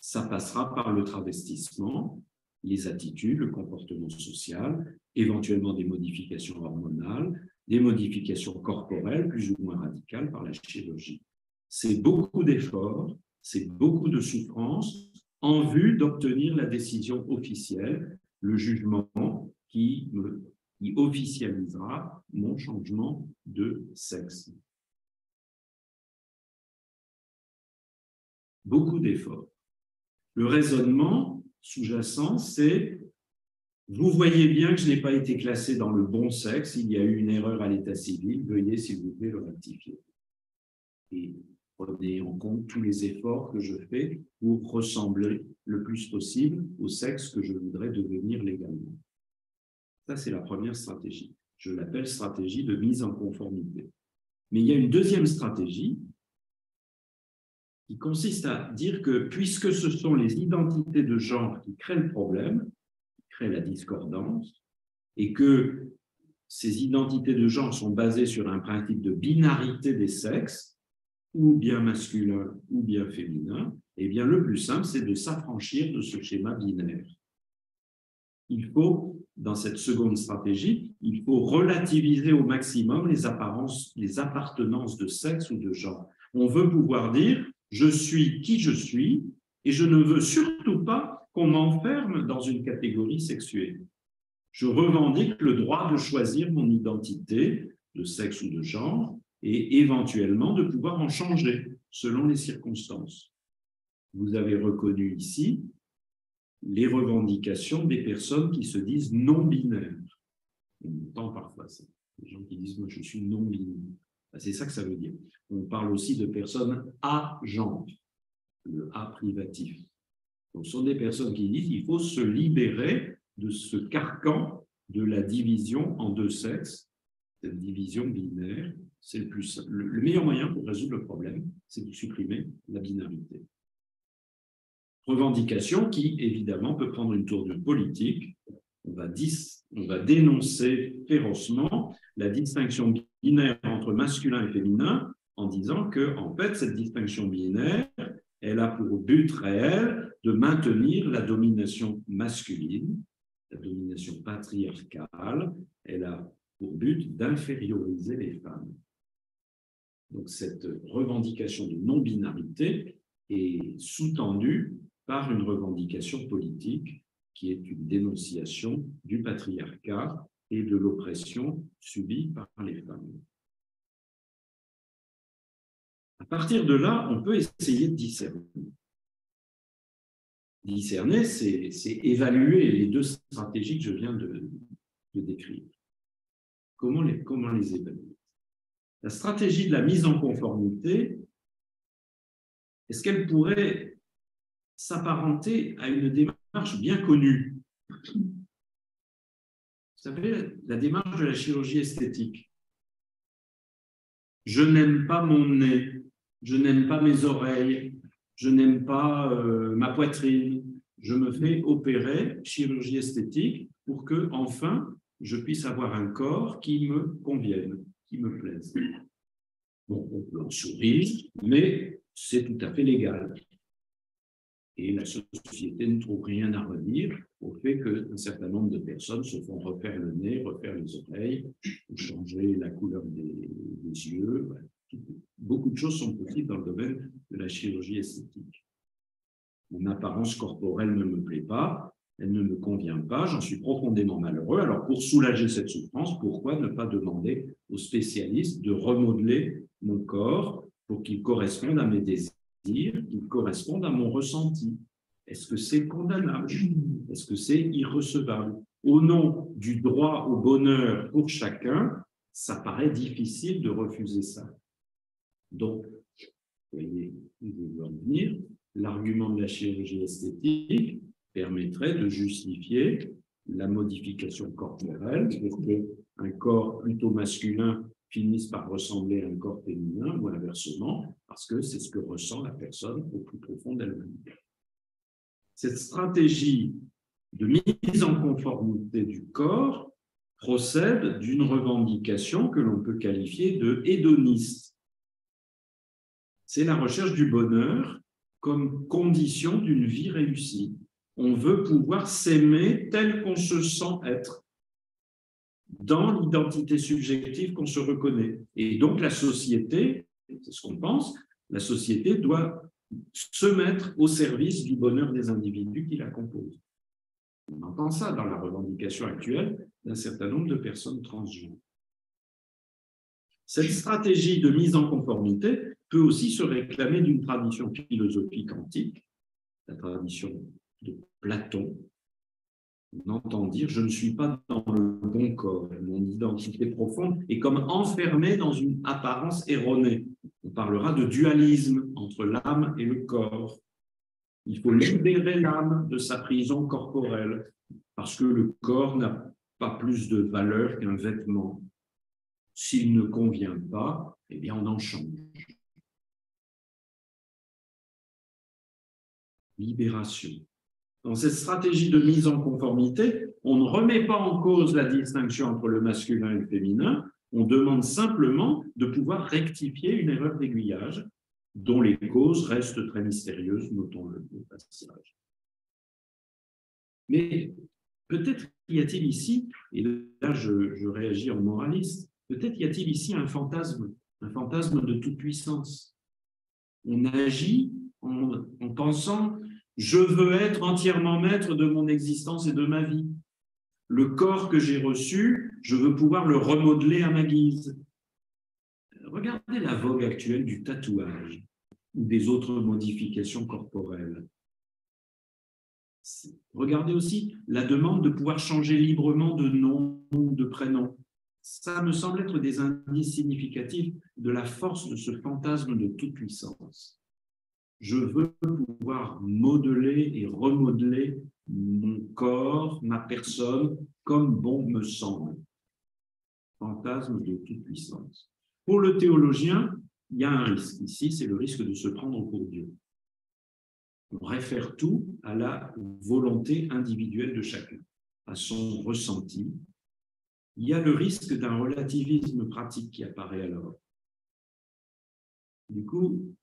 Ça passera par le travestissement, les attitudes, le comportement social, éventuellement des modifications hormonales, des modifications corporelles plus ou moins radicales par la chirurgie. C'est beaucoup d'efforts, c'est beaucoup de souffrance en vue d'obtenir la décision officielle, le jugement qui officialisera mon changement de sexe. Beaucoup d'efforts. Le raisonnement sous-jacent, c'est vous voyez bien que je n'ai pas été classé dans le bon sexe, il y a eu une erreur à l'état civil, veuillez s'il vous plaît le rectifier. Et prenez en compte tous les efforts que je fais pour ressembler le plus possible au sexe que je voudrais devenir légalement. Ça, c'est la première stratégie. Je l'appelle stratégie de mise en conformité. Mais il y a une deuxième stratégie qui consiste à dire que puisque ce sont les identités de genre qui créent le problème, qui créent la discordance, et que ces identités de genre sont basées sur un principe de binarité des sexes, ou bien masculin ou bien féminin, eh bien le plus simple, c'est de s'affranchir de ce schéma binaire. Il faut, dans cette seconde stratégie, il faut relativiser au maximum les appartenances de sexe ou de genre. On veut pouvoir dire « je suis qui je suis » et je ne veux surtout pas qu'on m'enferme dans une catégorie sexuée. Je revendique le droit de choisir mon identité de sexe ou de genre et éventuellement de pouvoir en changer selon les circonstances. Vous avez reconnu ici les revendications des personnes qui se disent non-binaires. On entend parfois ça. Les gens qui disent « moi je suis non-binaire ». C'est ça que ça veut dire. On parle aussi de personnes à-genre, le A privatif. Donc, ce sont des personnes qui disent qu'il faut se libérer de ce carcan de la division en deux sexes, cette division binaire. C'est le meilleur moyen pour résoudre le problème, c'est de supprimer la binarité. Revendication qui, évidemment, peut prendre une tournure politique. On va dénoncer férocement la distinction binaire entre masculin et féminin en disant que, en fait, cette distinction binaire, elle a pour but réel de maintenir la domination masculine, la domination patriarcale. Elle a pour but d'inférioriser les femmes. Donc, cette revendication de non-binarité est sous-tendue par une revendication politique qui est une dénonciation du patriarcat et de l'oppression subie par les femmes. À partir de là, on peut essayer de discerner. Discerner, c'est évaluer les deux stratégies que je viens de décrire. Comment les évaluer? La stratégie de la mise en conformité, est-ce qu'elle pourrait s'apparenter à une démarche bien connue? Vous savez, la démarche de la chirurgie esthétique. Je n'aime pas mon nez, je n'aime pas mes oreilles, je n'aime pas ma poitrine. Je me fais opérer, chirurgie esthétique, pour que, enfin, je puisse avoir un corps qui me convienne, qui me plaise. Bon, on peut en sourire, mais c'est tout à fait légal. Et la société ne trouve rien à redire au fait qu'un certain nombre de personnes se font refaire le nez, refaire les oreilles, changer la couleur des yeux. Beaucoup de choses sont possibles dans le domaine de la chirurgie esthétique. Mon apparence corporelle ne me plaît pas, elle ne me convient pas, j'en suis profondément malheureux. Alors, pour soulager cette souffrance, pourquoi ne pas demander aux spécialistes de remodeler mon corps pour qu'il corresponde à mes désirs, qu'il corresponde à mon ressenti? Est-ce que c'est condamnable? Est-ce que c'est irrecevable? Au nom du droit au bonheur pour chacun, ça paraît difficile de refuser ça. Donc, vous voyez où je veux en venir, l'argument de la chirurgie esthétique permettrait de justifier la modification corporelle pour qu'un corps plutôt masculin finisse par ressembler à un corps féminin ou inversement, parce que c'est ce que ressent la personne au plus profond d'elle-même. Cette stratégie de mise en conformité du corps procède d'une revendication que l'on peut qualifier de hédoniste. C'est la recherche du bonheur comme condition d'une vie réussie. On veut pouvoir s'aimer tel qu'on se sent être, dans l'identité subjective qu'on se reconnaît. Et donc la société, c'est ce qu'on pense, la société doit se mettre au service du bonheur des individus qui la composent. On entend ça dans la revendication actuelle d'un certain nombre de personnes transgenres. Cette stratégie de mise en conformité peut aussi se réclamer d'une tradition philosophique antique, la tradition de Platon. On entend dire « je ne suis pas dans le bon corps ». Mon identité profonde est comme enfermée dans une apparence erronée. On parlera de dualisme entre l'âme et le corps. Il faut libérer l'âme de sa prison corporelle parce que le corps n'a pas plus de valeur qu'un vêtement. S'il ne convient pas, eh bien on en change. Libération. Dans cette stratégie de mise en conformité, on ne remet pas en cause la distinction entre le masculin et le féminin, on demande simplement de pouvoir rectifier une erreur d'aiguillage dont les causes restent très mystérieuses, notons-le au passage. Mais peut-être y a-t-il ici, et là je réagis en moraliste, peut-être y a-t-il ici un fantasme de toute puissance. On agit en pensant « je veux être entièrement maître de mon existence et de ma vie ». Le corps que j'ai reçu, je veux pouvoir le remodeler à ma guise. Regardez la vogue actuelle du tatouage ou des autres modifications corporelles. Regardez aussi la demande de pouvoir changer librement de nom ou de prénom. Ça me semble être des indices significatifs de la force de ce fantasme de toute puissance. Je veux pouvoir modeler et remodeler mon corps, ma personne, comme bon me semble. Fantasme de toute puissance. Pour le théologien, il y a un risque. Ici, c'est le risque de se prendre pour Dieu. On réfère tout à la volonté individuelle de chacun, à son ressenti. Il y a le risque d'un relativisme pratique qui apparaît alors. Du coup,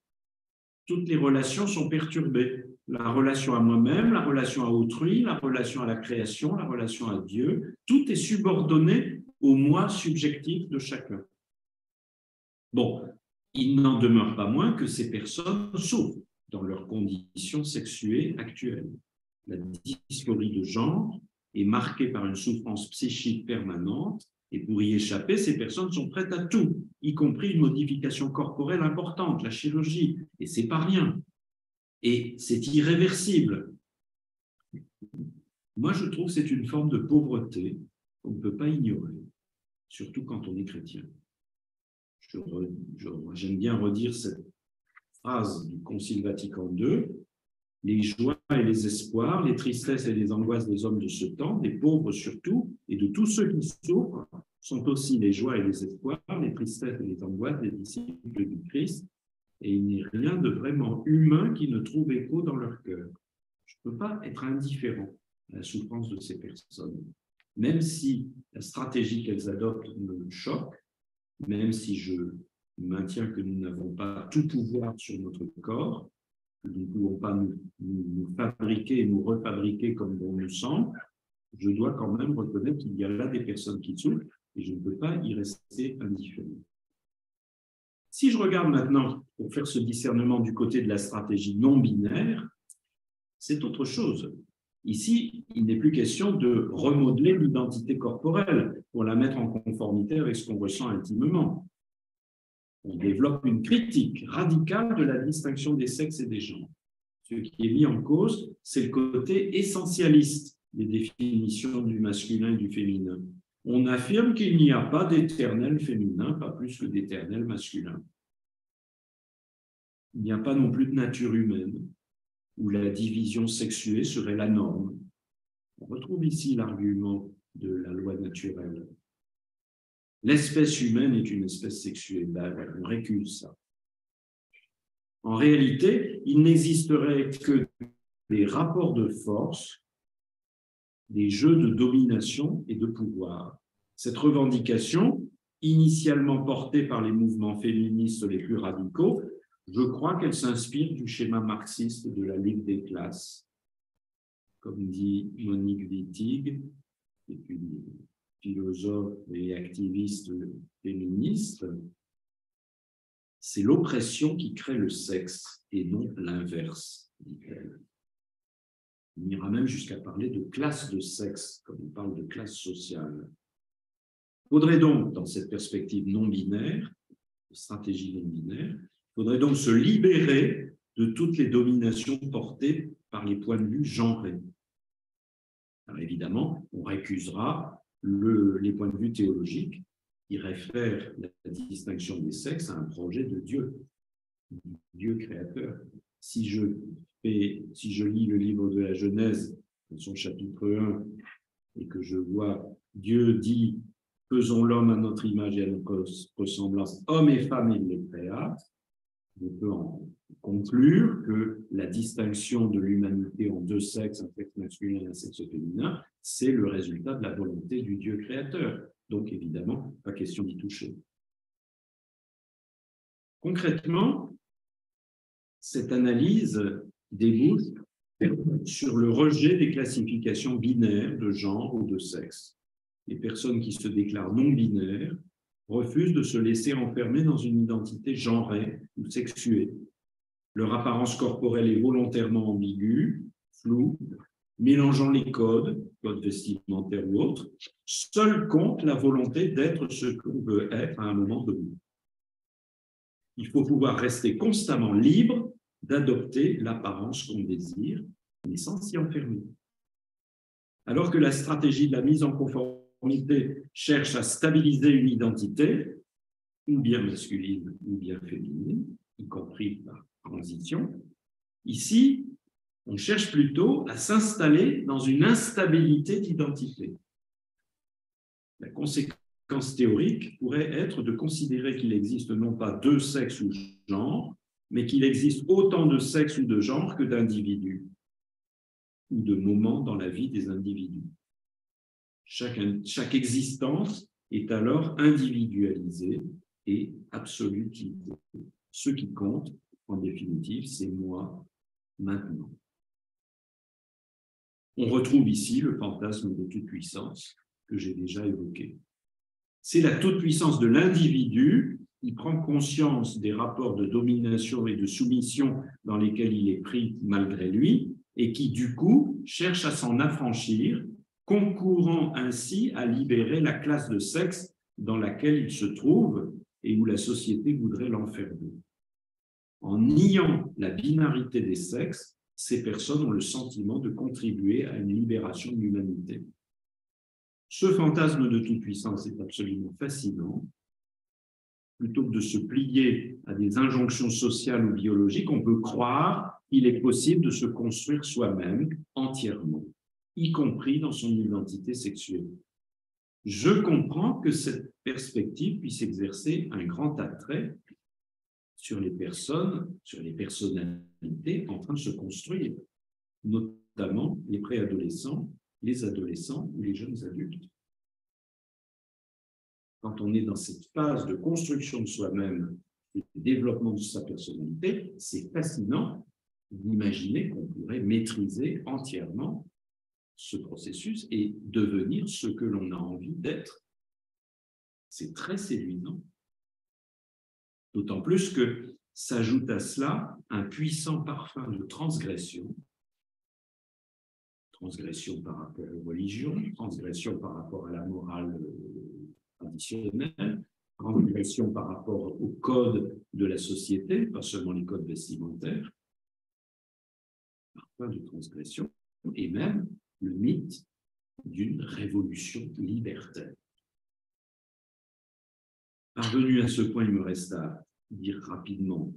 toutes les relations sont perturbées. La relation à moi-même, la relation à autrui, la relation à la création, la relation à Dieu, tout est subordonné au moi subjectif de chacun. Bon, il n'en demeure pas moins que ces personnes souffrent dans leurs conditions sexuées actuelles. La dysphorie de genre est marquée par une souffrance psychique permanente et pour y échapper, ces personnes sont prêtes à tout, y compris une modification corporelle importante, la chirurgie, et c'est pas rien. Et c'est irréversible. Moi, je trouve que c'est une forme de pauvreté qu'on ne peut pas ignorer, surtout quand on est chrétien. J'aime bien redire cette phrase du Concile Vatican II, les joies et les espoirs, les tristesses et les angoisses des hommes de ce temps, des pauvres surtout, et de tous ceux qui souffrent, sont aussi les joies et les espoirs, les tristesses et les angoisses des disciples du Christ, et il n'est rien de vraiment humain qui ne trouve écho dans leur cœur. Je ne peux pas être indifférent à la souffrance de ces personnes, même si la stratégie qu'elles adoptent me choque, même si je maintiens que nous n'avons pas tout pouvoir sur notre corps, que nous ne pouvons pas nous fabriquer et nous refabriquer comme bon nous semble, je dois quand même reconnaître qu'il y a là des personnes qui souffrent et je ne peux pas y rester indifférent. Si je regarde maintenant, pour faire ce discernement du côté de la stratégie non binaire, c'est autre chose. Ici, il n'est plus question de remodeler l'identité corporelle pour la mettre en conformité avec ce qu'on ressent intimement. On développe une critique radicale de la distinction des sexes et des genres. Ce qui est mis en cause, c'est le côté essentialiste des définitions du masculin et du féminin. On affirme qu'il n'y a pas d'éternel féminin, pas plus que d'éternel masculin. Il n'y a pas non plus de nature humaine, où la division sexuée serait la norme. On retrouve ici l'argument de la loi naturelle. L'espèce humaine est une espèce sexuée. On récuse ça. En réalité, il n'existerait que des rapports de force, des jeux de domination et de pouvoir. Cette revendication, initialement portée par les mouvements féministes les plus radicaux, je crois qu'elle s'inspire du schéma marxiste de la lutte des classes. Comme dit Monique Wittig, qui est une philosophe et activiste féministe, c'est l'oppression qui crée le sexe et non l'inverse, dit-elle. On ira même jusqu'à parler de classe de sexe, comme on parle de classe sociale. Il faudrait donc, dans cette perspective non binaire, stratégie non binaire, il faudrait donc se libérer de toutes les dominations portées par les points de vue genrés. Alors évidemment, on récusera les points de vue théologiques qui réfèrent la distinction des sexes à un projet de Dieu, Dieu créateur. Si je lis le livre de la Genèse, dans son chapitre 1, et que je vois Dieu dit « Faisons l'homme à notre image et à notre ressemblance, hommes et femmes, il les créa », on peut en conclure que la distinction de l'humanité en deux sexes, un sexe masculin et un sexe féminin, c'est le résultat de la volonté du Dieu créateur. Donc, évidemment, pas question d'y toucher. Concrètement, cette analyse débouche sur le rejet des classifications binaires de genre ou de sexe. Les personnes qui se déclarent non binaires refusent de se laisser enfermer dans une identité genrée ou sexuée. Leur apparence corporelle est volontairement ambiguë, floue, mélangeant les codes vestimentaires ou autres. Seul compte la volonté d'être ce qu'on veut être à un moment donné. Il faut pouvoir rester constamment libre d'adopter l'apparence qu'on désire, mais sans s'y enfermer. Alors que la stratégie de la mise en conformité cherche à stabiliser une identité, ou bien masculine ou bien féminine, y compris par transition, ici, on cherche plutôt à s'installer dans une instabilité d'identité. La conséquence théorique pourrait être de considérer qu'il existe non pas deux sexes ou genres, mais qu'il existe autant de sexes ou de genres que d'individus ou de moments dans la vie des individus. Chaque existence est alors individualisée et absolutisée. Ce qui compte, en définitive, c'est moi maintenant. On retrouve ici le fantasme de toute-puissance que j'ai déjà évoqué. C'est la toute-puissance de l'individu qui prend conscience des rapports de domination et de soumission dans lesquels il est pris malgré lui et qui, du coup, cherche à s'en affranchir, concourant ainsi à libérer la classe de sexe dans laquelle il se trouve et où la société voudrait l'enfermer. En niant la binarité des sexes, ces personnes ont le sentiment de contribuer à une libération de l'humanité. Ce fantasme de toute-puissance est absolument fascinant. Plutôt que de se plier à des injonctions sociales ou biologiques, on peut croire qu'il est possible de se construire soi-même entièrement, y compris dans son identité sexuelle. Je comprends que cette perspective puisse exercer un grand attrait sur les personnes, sur les personnalités en train de se construire, notamment les préadolescents, les adolescents ou les jeunes adultes. Quand on est dans cette phase de construction de soi-même, de développement de sa personnalité, c'est fascinant d'imaginer qu'on pourrait maîtriser entièrement ce processus et devenir ce que l'on a envie d'être. C'est très séduisant. D'autant plus que s'ajoute à cela un puissant parfum de transgression. Transgression par rapport aux religions, transgression par rapport à la morale traditionnelle, transgression par rapport aux codes de la société, pas seulement les codes vestimentaires, parfum de transgression, et même le mythe d'une révolution libertaire. Parvenu à ce point, il me reste à dire rapidement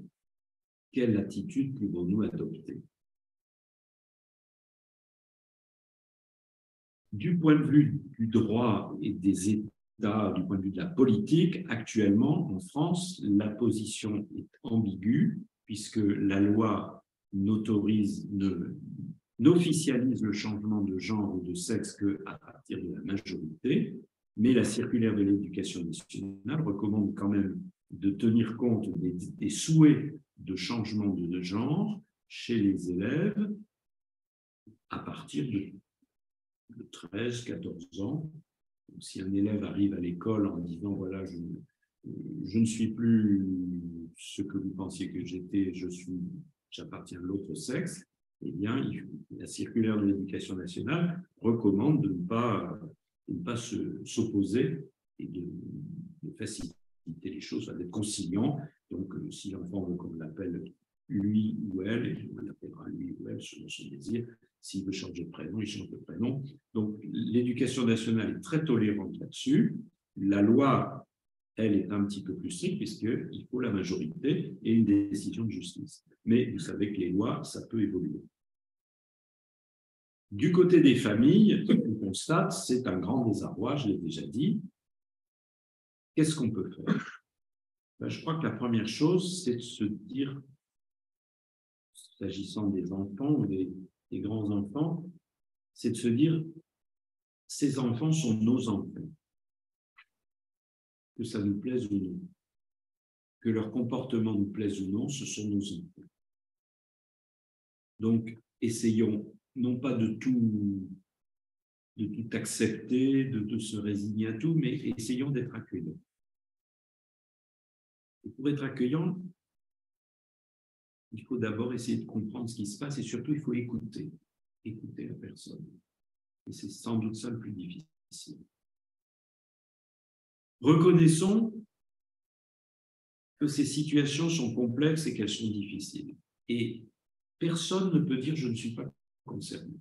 quelle attitude pouvons-nous adopter. Du point de vue du droit et des États, du point de vue de la politique, actuellement, en France, la position est ambiguë puisque la loi n'officialise le changement de genre ou de sexe qu'à partir de la majorité, mais la circulaire de l'éducation nationale recommande quand même de tenir compte des souhaits de changement de genre chez les élèves à partir de 13, 14 ans. Donc, si un élève arrive à l'école en disant « voilà, je ne suis plus ce que vous pensiez que j'étais, j'appartiens à l'autre sexe », eh bien, la circulaire de l'éducation nationale recommande de ne pas s'opposer et de faciliter les choses, d'être conciliant. Donc, si l'enfant veut qu'on l'appelle lui ou elle, et on l'appellera lui ou elle selon son désir. S'il veut changer de prénom, il change de prénom. Donc, l'éducation nationale est très tolérante là-dessus. La loi, elle, est un petit peu plus stricte puisqu'il faut la majorité et une décision de justice. Mais vous savez que les lois, ça peut évoluer. Du côté des familles, on constate, c'est un grand désarroi, je l'ai déjà dit. Qu'est-ce qu'on peut faire? Je crois que la première chose, c'est de se dire, s'agissant des enfants ou des grands-enfants, c'est de se dire, ces enfants sont nos enfants. Que ça nous plaise ou non, que leur comportement nous plaise ou non, ce sont nos enfants. Donc, essayons non pas de tout accepter, de se résigner à tout, mais essayons d'être accueillants. Et pour être accueillant, il faut d'abord essayer de comprendre ce qui se passe et surtout, il faut écouter la personne. Et c'est sans doute ça le plus difficile. Reconnaissons que ces situations sont complexes et qu'elles sont difficiles. Et personne ne peut dire « je ne suis pas concerné ».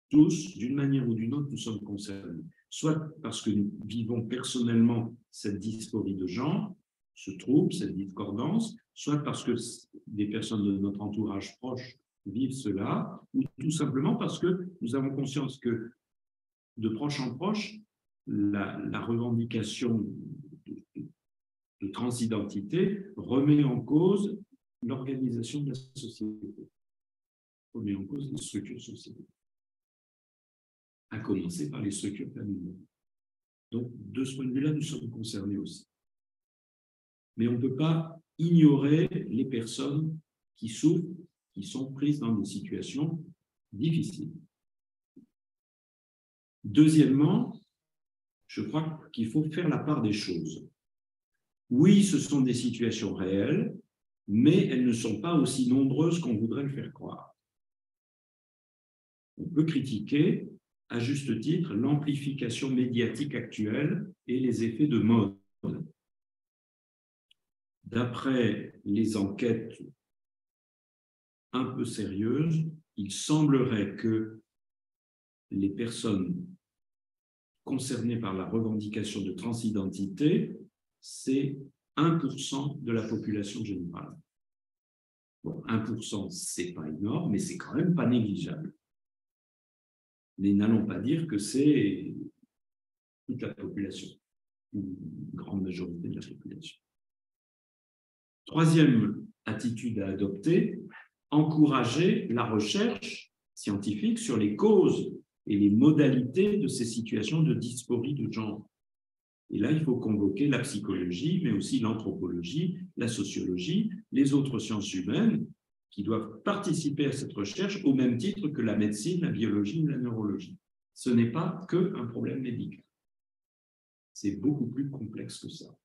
Tous, d'une manière ou d'une autre, nous sommes concernés. Soit parce que nous vivons personnellement cette dysphorie de genre, ce trouble, cette discordance, soit parce que des personnes de notre entourage proche vivent cela, ou tout simplement parce que nous avons conscience que de proche en proche, la revendication de transidentité remet en cause l'organisation de la société, remet en cause les structures sociales, à commencer par les structures familiales. Donc, de ce point de vue-là, nous sommes concernés aussi. Mais on ne peut pas ignorer les personnes qui souffrent, qui sont prises dans des situations difficiles. Deuxièmement, je crois qu'il faut faire la part des choses. Oui, ce sont des situations réelles, mais elles ne sont pas aussi nombreuses qu'on voudrait le faire croire. On peut critiquer, à juste titre, l'amplification médiatique actuelle et les effets de mode. D'après les enquêtes un peu sérieuses, il semblerait que les personnes concernées par la revendication de transidentité, c'est 1% de la population générale. Bon, 1%, c'est pas énorme, mais c'est quand même pas négligeable. Mais n'allons pas dire que c'est toute la population, ou une grande majorité de la population. Troisième attitude à adopter, encourager la recherche scientifique sur les causes et les modalités de ces situations de dysphorie de genre. Et là, il faut convoquer la psychologie, mais aussi l'anthropologie, la sociologie, les autres sciences humaines qui doivent participer à cette recherche au même titre que la médecine, la biologie ou la neurologie. Ce n'est pas qu'un problème médical. C'est beaucoup plus complexe que ça.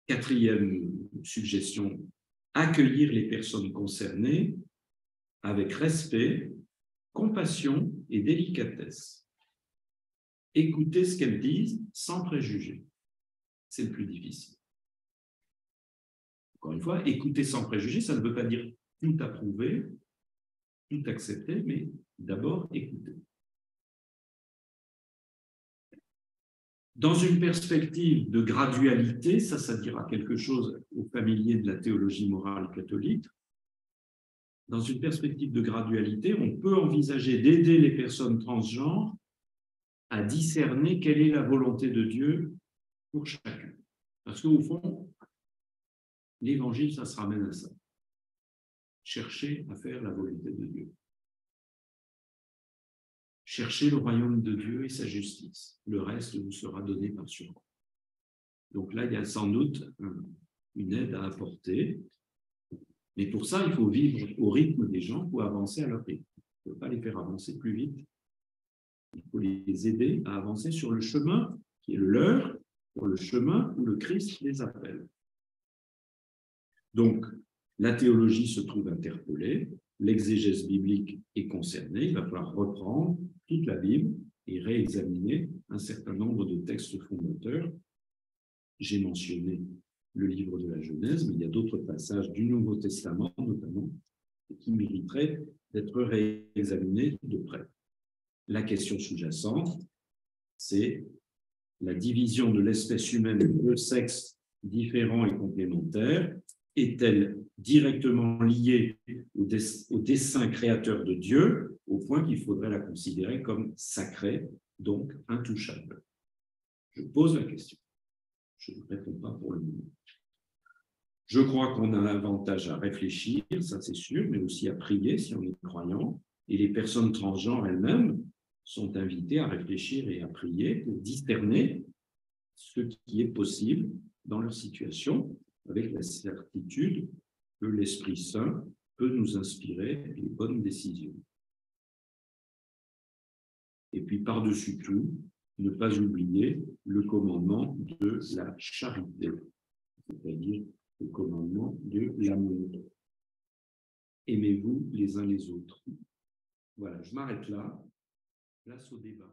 Quatrième suggestion, accueillir les personnes concernées avec respect, compassion et délicatesse. Écouter ce qu'elles disent sans préjugés. C'est le plus difficile. Encore une fois, écouter sans préjugés, ça ne veut pas dire tout approuver, tout accepter, mais d'abord écouter. Dans une perspective de gradualité, ça dira quelque chose aux familiers de la théologie morale catholique. Dans une perspective de gradualité, on peut envisager d'aider les personnes transgenres à discerner quelle est la volonté de Dieu pour chacun. Parce qu'au fond, l'évangile, ça se ramène à ça. Chercher à faire la volonté de Dieu. Cherchez le royaume de Dieu et sa justice. Le reste vous sera donné par surcroît. Donc là, il y a sans doute une aide à apporter. Mais pour ça, il faut vivre au rythme des gens pour avancer à leur rythme. Il ne faut pas les faire avancer plus vite. Il faut les aider à avancer sur le chemin qui est le leur, sur le chemin où le Christ les appelle. Donc, la théologie se trouve interpellée, l'exégèse biblique est concernée, il va falloir reprendre toute la Bible et réexaminer un certain nombre de textes fondateurs. J'ai mentionné le livre de la Genèse, mais il y a d'autres passages du Nouveau Testament, notamment, qui mériteraient d'être réexaminés de près. La question sous-jacente, c'est la division de l'espèce humaine en deux sexes différents et complémentaires. Est-elle directement liée au dessein créateur de Dieu, au point qu'il faudrait la considérer comme sacrée, donc intouchable? Je pose la question. Je ne réponds pas pour le moment. Je crois qu'on a l'avantage à réfléchir, ça c'est sûr, mais aussi à prier si on est croyant. Et les personnes transgenres elles-mêmes sont invitées à réfléchir et à prier pour discerner ce qui est possible dans leur situation, avec la certitude que l'Esprit Saint peut nous inspirer les bonnes décisions. Et puis, par-dessus tout, ne pas oublier le commandement de la charité, c'est-à-dire le commandement de l'amour. Aimez-vous les uns les autres. Voilà, je m'arrête là. Place au débat.